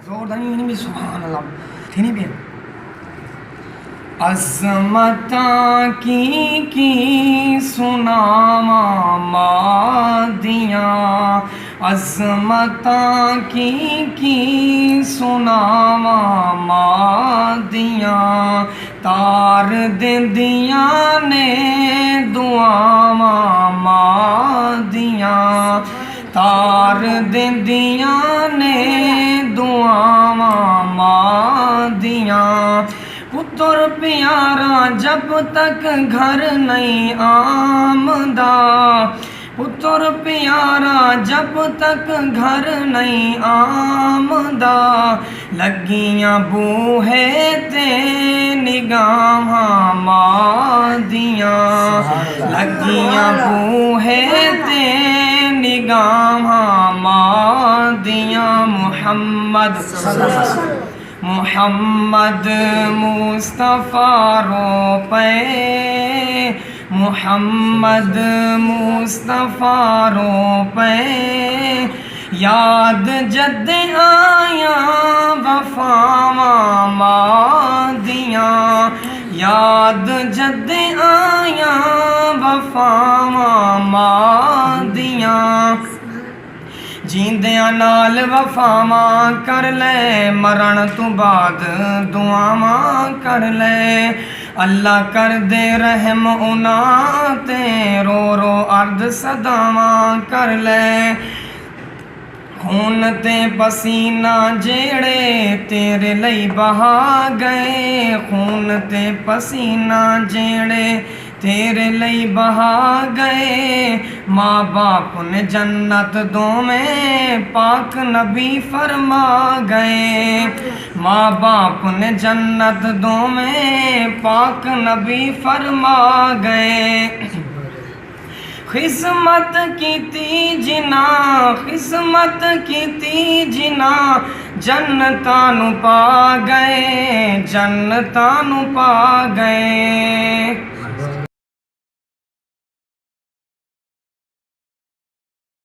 زور دنی بھی سبحان اللہ تھینی بھی عظمتاں کی سناواں مادیاں عظمتاں کی سناواں مادیاں تار دیندیاں نے دعاواں مادیاں تار دیندیاں نے دعاواں مادیاں پتر پیارا جب تک گھر نہیں آمدا پتر پیارا جب تک گھر نہیں آمدا لگیاں بوہے تے نگاہاں مادیاں لگیاں بوہے تے نگاہاں مادیاں محمد مصطفیٰ رو پے محمد مصطفیٰ رو پے یاد جد آیاں وفاواں مادیاں یاد جد آیاں وفاواں مادیاں جیندیاں نال وفاواں کر لے مرن تو بعد دعاواں کر لے اللہ کر دے رحم انہاں تے رو رو عرض صداواں کر لے خون تے پسینہ جیڑے تیرے لئی بہا گئے خون تے پسینہ جیڑے تیرے لئی بہا گئے ماں باپ نے جنت دوویں پاک نبی فرما گئے ماں باپ نے جنت دوویں پاک نبی فرما گئے خدمت کیتی جناں جنتاں نوں پا گئے